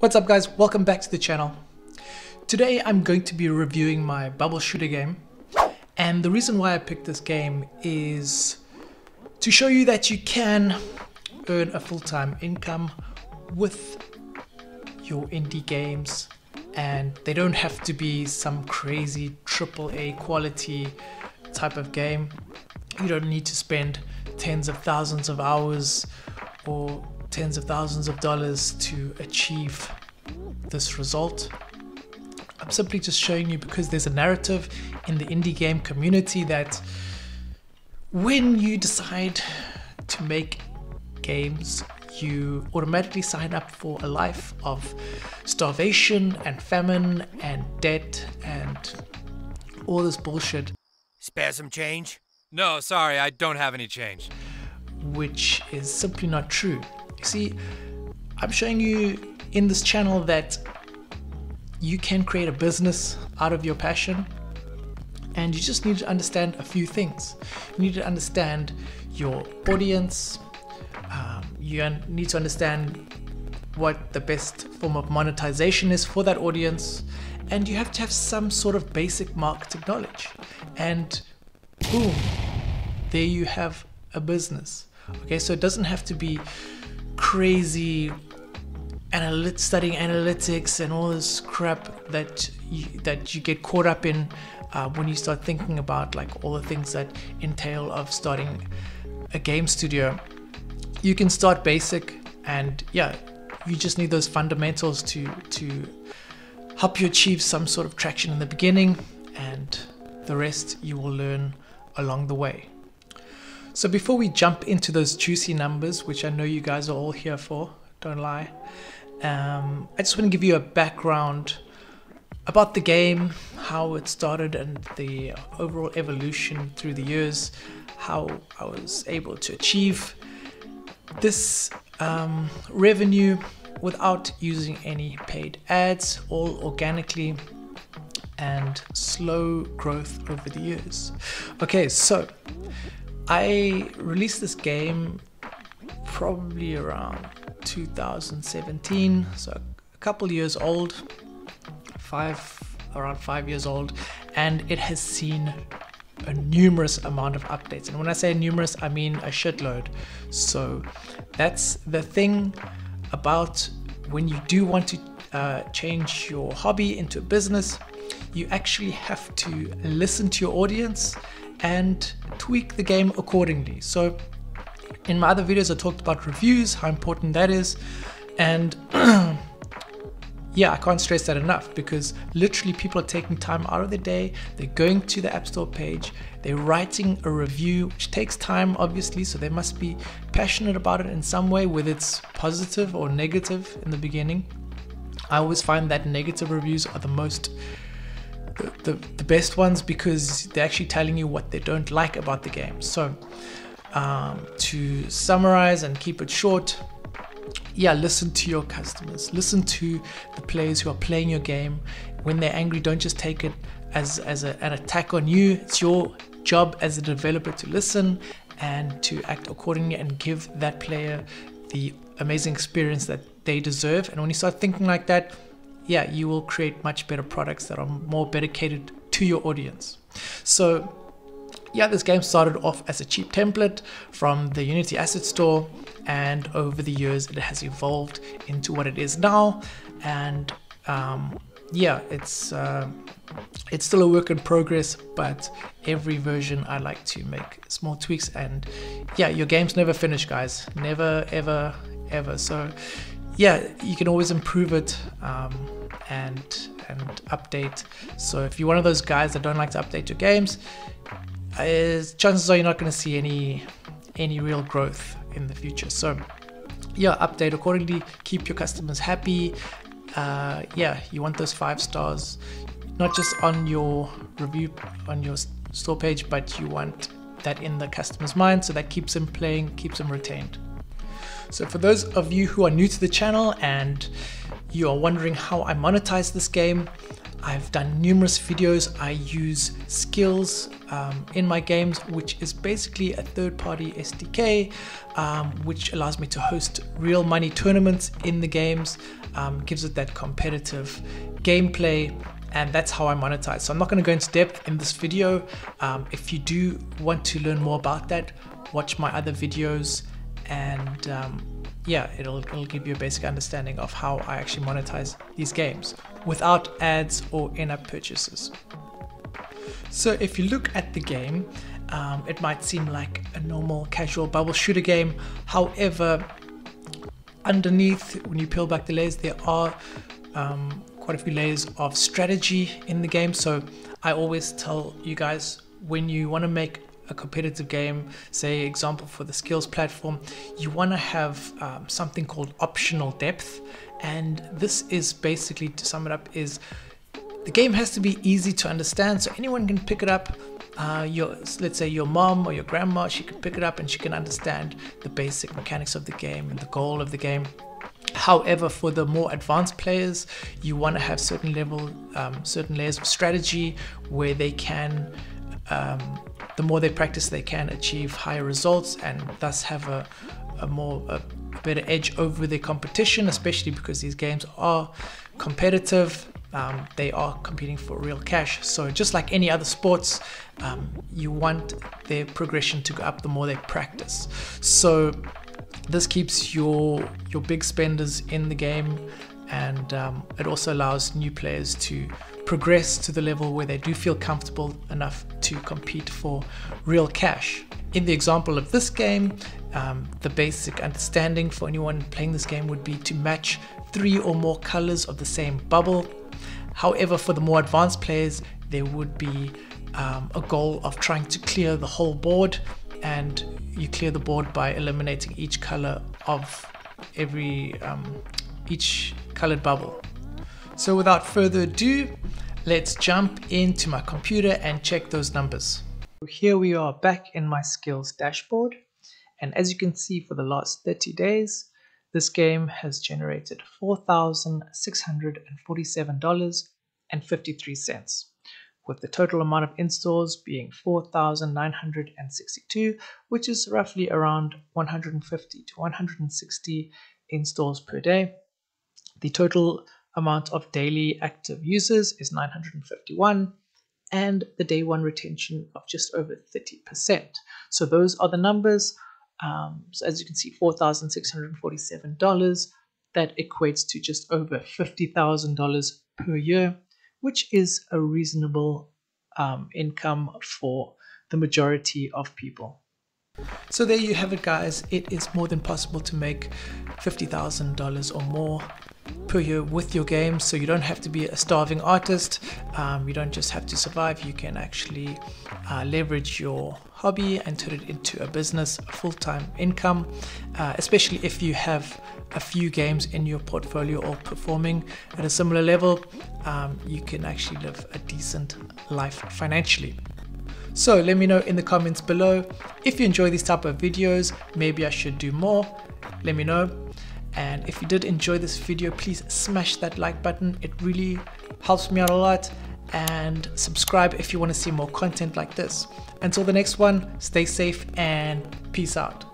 What's up guys, welcome back to the channel. Today I'm going to be reviewing my bubble shooter game, and the reason why I picked this game is to show you that you can earn a full-time income with your indie games, and they don't have to be some crazy AAA quality type of game. You don't need to spend tens of thousands of hours or tens of thousands of dollars to achieve this result. I'm simply just showing you because there's a narrative in the indie game community that when you decide to make games, you automatically sign up for a life of starvation and famine and debt and all this bullshit. Spare some change? No, sorry, I don't have any change. Which is simply not true. You see, I'm showing you in this channel that you can create a business out of your passion, and you just need to understand a few things. You need to understand your audience, you need to understand what the best form of monetization is for that audience, and you have to have some sort of basic marketing knowledge, and boom, there you have a business. Okay, so it doesn't have to be crazy studying analytics and all this crap that you get caught up in when you start thinking about like all the things that entail of starting a game studio. You can start basic, and yeah, you just need those fundamentals to help you achieve some sort of traction in the beginning, and the rest you will learn along the way. So before we jump into those juicy numbers, which I know you guys are all here for, don't lie, I just want to give you a background about the game, how it started and the overall evolution through the years, how I was able to achieve this revenue without using any paid ads, all organically, and slow growth over the years. Okay, so I released this game probably around 2017, so a couple years old, around 5 years old, and it has seen a numerous amount of updates. And when I say numerous, I mean a shitload. So that's the thing about when you do want to change your hobby into a business, you actually have to listen to your audience and tweak the game accordingly. So in my other videos I talked about reviews, how important that is, and yeah, I can't stress that enough, because literally people are taking time out of their day, they're going to the App Store page, they're writing a review, which takes time obviously, so they must be passionate about it in some way, whether it's positive or negative in the beginning. I always find that negative reviews are the best ones, because they're actually telling you what they don't like about the game. So to summarize and keep it short, yeah, listen to your customers, listen to the players who are playing your game. When they're angry, don't just take it as an attack on you. It's your job as a developer to listen and to act accordingly and give that player the amazing experience that they deserve. And when you start thinking like that, yeah, you will create much better products that are more dedicated to your audience. So yeah, this game started off as a cheap template from the Unity Asset Store, and over the years it has evolved into what it is now. And yeah, it's still a work in progress, but every version I like to make small tweaks, and yeah, your game's never finished, guys, never ever ever. So yeah, you can always improve it and update. So if you're one of those guys that don't like to update your games, chances are you're not going to see any real growth in the future. So yeah, update accordingly, keep your customers happy. Yeah, you want those 5 stars, not just on your review on your store page, but you want that in the customer's mind, so that keeps them playing, keeps them retained. So for those of you who are new to the channel and you are wondering how I monetize this game, I've done numerous videos. I use Skillz in my games, which is basically a third-party SDK, which allows me to host real money tournaments in the games, gives it that competitive gameplay, and that's how I monetize. So I'm not going to go into depth in this video. If you do want to learn more about that, watch my other videos, and yeah, it'll give you a basic understanding of how I actually monetize these games without ads or in-app purchases. So if you look at the game, it might seem like a normal casual bubble shooter game. However, underneath, when you peel back the layers, there are quite a few layers of strategy in the game. So I always tell you guys, when you want to make a competitive game, say example for the Skillz platform, you want to have something called optional depth, and this is basically, to sum it up, is the game has to be easy to understand, so anyone can pick it up. Let's say your mom or your grandma, she can pick it up and she can understand the basic mechanics of the game and the goal of the game. However, for the more advanced players, you want to have certain layers of strategy where they can, the more they practice, they can achieve higher results and thus have a better edge over their competition, especially because these games are competitive. They are competing for real cash. So just like any other sports, you want their progression to go up the more they practice. So this keeps your big spenders in the game, and it also allows new players to progress to the level where they do feel comfortable enough to compete for real cash. In the example of this game, the basic understanding for anyone playing this game would be to match 3 or more colors of the same bubble. However, for the more advanced players, there would be a goal of trying to clear the whole board, and you clear the board by eliminating each color of each colored bubble. So without further ado, let's jump into my computer and check those numbers. Here we are back in my Skillz dashboard, and as you can see, for the last 30 days, this game has generated $4,647.53, with the total amount of installs being 4,962, which is roughly around 150 to 160 installs per day. The total amount of daily active users is 951, and the day one retention of just over 30%. So those are the numbers. So as you can see, $4,647, that equates to just over $50,000 per year, which is a reasonable income for the majority of people. So there you have it, guys. It is more than possible to make $50,000 or more per year with your game. So you don't have to be a starving artist. You don't just have to survive. You can actually leverage your hobby and turn it into a business, a full-time income, especially if you have a few games in your portfolio all performing at a similar level. You can actually live a decent life financially. So let me know in the comments below if you enjoy these type of videos. Maybe I should do more. Let me know. And if you did enjoy this video, please smash that like button. It really helps me out a lot. And subscribe if you want to see more content like this. Until the next one, stay safe and peace out.